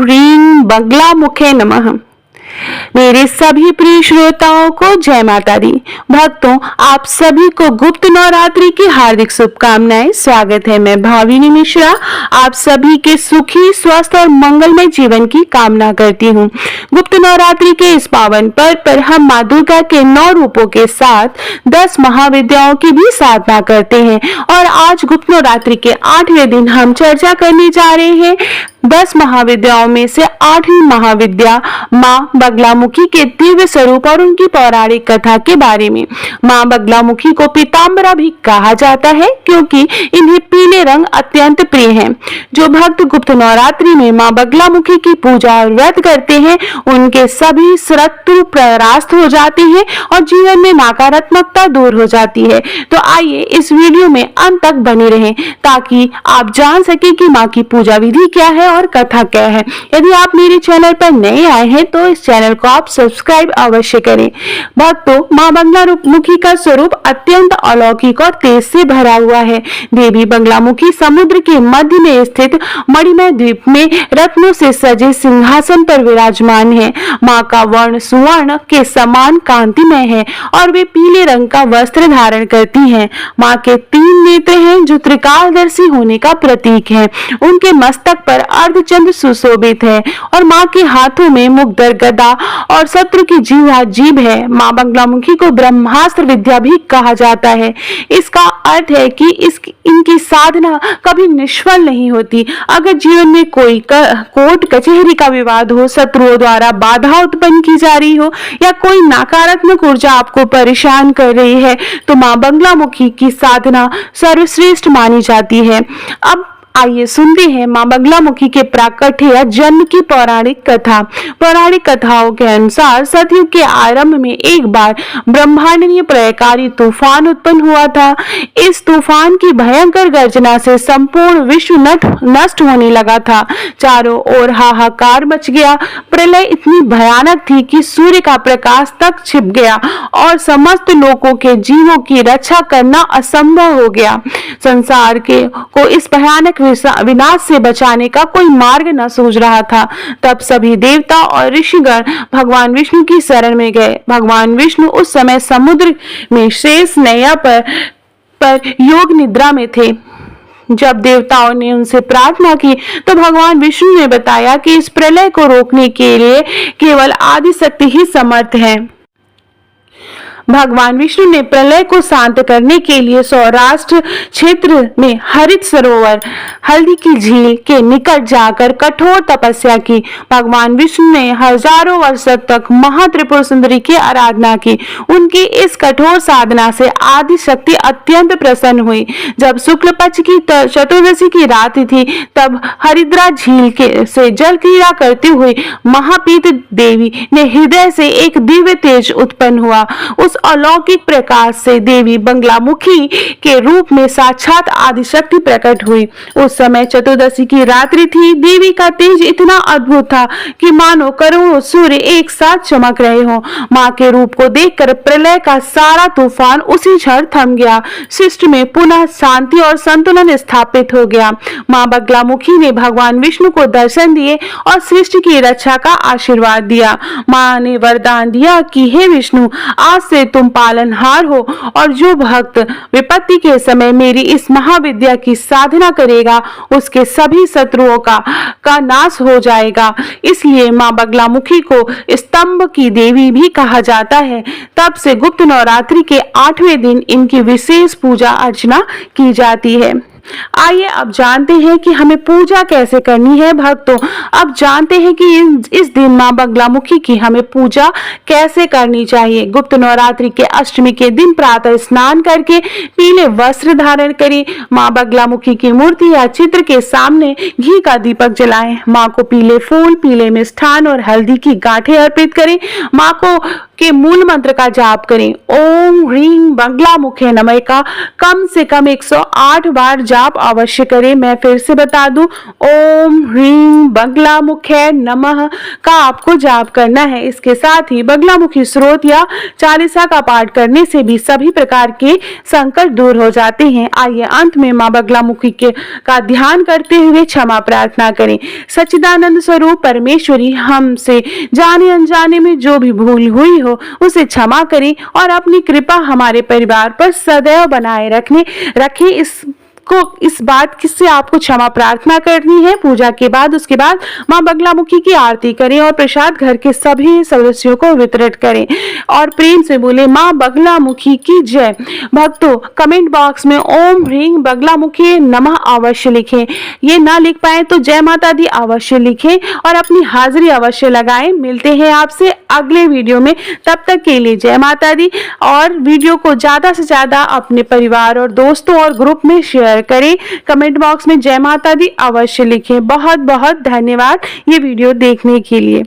ह्रीं बगलामुखे नमः। मेरे सभी प्रिय श्रोताओं को जय माता दी। भक्तों, आप सभी को गुप्त नवरात्रि की हार्दिक शुभकामनाएं। स्वागत है, मैं भाविनी मिश्रा आप सभी के सुखी, स्वस्थ और मंगलमय जीवन की कामना करती हूँ। गुप्त नवरात्रि के इस पावन पर्व पर हम माँ दुर्गा के 9 रूपों के साथ 10 महाविद्याओं की भी साधना करते हैं और आज गुप्त नवरात्रि के 8वें दिन हम चर्चा करने जा रहे हैं 10 महाविद्याओं में से 8वीं महाविद्या माँ बगलामुखी के दिव्य स्वरूप और उनकी पौराणिक कथा के बारे में। माँ बगलामुखी को पीताम्बरा भी कहा जाता है क्योंकि इन्हें पीले रंग अत्यंत प्रिय है। जो भक्त गुप्त नवरात्रि में माँ बगलामुखी की पूजा और व्रत करते हैं उनके सभी शत्रु परास्त हो जाते हैं और जीवन में नकारात्मकता दूर हो जाती है। तो आइए इस वीडियो में अंत तक बने रहें ताकि आप जान सके कि माँ की पूजा विधि क्या है और कथा क्या है। यदि आप मेरे चैनल पर नए आए हैं तो इस चैनल को आप सब्सक्राइब अवश्य करें। भक्तों, माँ बगलामुखी का स्वरूप अत्यंत अलौकिक और तेज से भरा हुआ है। देवी बगलामुखी समुद्र के मध्य में स्थित मणिमय द्वीप में रत्नों से सजे सिंहासन पर विराजमान है। माँ का वर्ण सुवर्ण के समान कांतिमय है और वे पीले रंग का वस्त्र धारण करती हैं। माँ के 3 नेत्र हैं जो त्रिकालदर्शी होने का प्रतीक है। उनके मस्तक पर अर्धचंद्र सुशोभित है और माँ के हाथों में मुग्धर गदा और शत्रु की जीभ है। माँ बगलामुखी को ब्रह्मास्त्र विद्या भी कहा जाता है। इसका अर्थ है कि इनकी साधना कभी निष्फल नहीं होती। अगर जीवन में कोई कोर्ट कचहरी का विवाद हो, शत्रुओं द्वारा बाधा उत्पन्न की जा रही हो या कोई नकारात्मक ऊर्जा आपको परेशान कर रही है तो माँ बगलामुखी की साधना सर्वश्रेष्ठ मानी जाती है। अब आइए सुनते हैं माँ बगलामुखी के प्राकट्य या जन्म की पौराणिक कथा। पौराणिक कथाओं के अनुसार सतयुग के आरंभ में एक बार ब्रह्मांडीय प्रलयकारी तूफान उत्पन्न हुआ था। इस तूफान की भयंकर गर्जना से संपूर्ण विश्व नष्ट होने लगा था। चारों ओर हाहाकार मच गया। प्रलय इतनी भयानक थी कि सूर्य का प्रकाश तक छिप गया और समस्त लोगों के जीवों की रक्षा करना असंभव हो गया। संसार को इस भयानक विनाश से बचाने का कोई मार्ग न सूझ रहा था। तब सभी देवता और ऋषिगण भगवान विष्णु की शरण में गए। भगवान विष्णु उस समय समुद्र में शेष नैया पर योग निद्रा में थे। जब देवताओं ने उनसे प्रार्थना की तो भगवान विष्णु ने बताया कि इस प्रलय को रोकने के लिए केवल आदिशक्ति ही समर्थ है। भगवान विष्णु ने प्रलय को शांत करने के लिए सौराष्ट्र क्षेत्र में हरित सरोवर हल्दी की झील के निकट जाकर कठोर तपस्या की। भगवान विष्णु ने हजारों वर्ष तक महात्रिपुर सुंदरी की आराधना की। उनकी इस कठोर साधना से आदि शक्ति अत्यंत प्रसन्न हुई। जब शुक्ल पक्ष की चतुर्दशी की रात थी तब हरिद्रा झील से जल क्रीड़ा करती हुई महापीत देवी ने हृदय से एक दिव्य तेज उत्पन्न हुआ। उस अलौकिक प्रकाश से देवी बगलामुखी के रूप में साक्षात आदिशक्ति प्रकट हुई। उस समय चतुर्दशी की रात्रि थी। देवी का तेज इतना अद्भुत था कि मानो करोड़ों सूर्य एक साथ चमक रहे हो। माँ के रूप को देखकर प्रलय का सारा तूफान उसी क्षण थम गया। सृष्टि में पुनः शांति और संतुलन स्थापित हो गया। माँ बगलामुखी ने भगवान विष्णु को दर्शन दिए और सृष्टि की रक्षा का आशीर्वाद दिया। माँ ने वरदान दिया कि हे विष्णु, आज से तुम पालनहार हो और जो भक्त विपत्ति के समय मेरी इस महाविद्या की साधना करेगा उसके सभी शत्रुओं का नाश हो जाएगा। इसलिए माँ बगलामुखी को स्तंभ की देवी भी कहा जाता है। तब से गुप्त नवरात्रि के 8वें दिन इनकी विशेष पूजा अर्चना की जाती है। आइए अब जानते हैं कि हमें पूजा कैसे करनी है। भक्तों, अब जानते हैं कि इस दिन माँ बगलामुखी की हमें पूजा कैसे करनी चाहिए। गुप्त नवरात्रि के अष्टमी के दिन प्रातः स्नान करके पीले वस्त्र धारण करें। माँ बगलामुखी की मूर्ति या चित्र के सामने घी का दीपक जलाएं। माँ को पीले फूल, पीले मिष्ठान और हल्दी की गांठें अर्पित करें। माँ को के मूल मंत्र का जाप करें। ओम ह्रीं बगलामुखे नमः का कम से कम 108 बार जाप अवश्य करें। मैं फिर से बता दूं, ओम ह्रीं बगलामुखै नमः का आपको जाप करना है। इसके साथ ही बगलामुखी स्रोत या चालीसा का पाठ करने से भी सभी प्रकार के संकट दूर हो जाते हैं। आइए अंत में मां बगलामुखी का ध्यान करते हुए क्षमा प्रार्थना करें। सच्चिदानंद स्वरूप परमेश्वरी, हमसे जाने अनजाने में जो भी भूल हुई हो उसे क्षमा करें और अपनी कृपा हमारे परिवार पर सदैव बनाए रखें। इस बात से आपको क्षमा प्रार्थना करनी है। पूजा के बाद उसके बाद मां बगलामुखी की आरती करें और प्रसाद घर के सभी सदस्यों को वितरित करें और प्रेम से बोले मां बगलामुखी की जय। भक्तों, कमेंट बॉक्स में ओम ह्रीं बगलामुखी नमः अवश्य लिखें। ये ना लिख पाए तो जय माता दी अवश्य लिखें और अपनी हाजिरी अवश्य लगाएं। मिलते हैं आपसे अगले वीडियो में, तब तक के लिए जय माता दी। और वीडियो को ज्यादा से ज्यादा अपने परिवार और दोस्तों और ग्रुप में शेयर करें। कमेंट बॉक्स में जय माता दी अवश्य लिखें। बहुत बहुत धन्यवाद ये वीडियो देखने के लिए।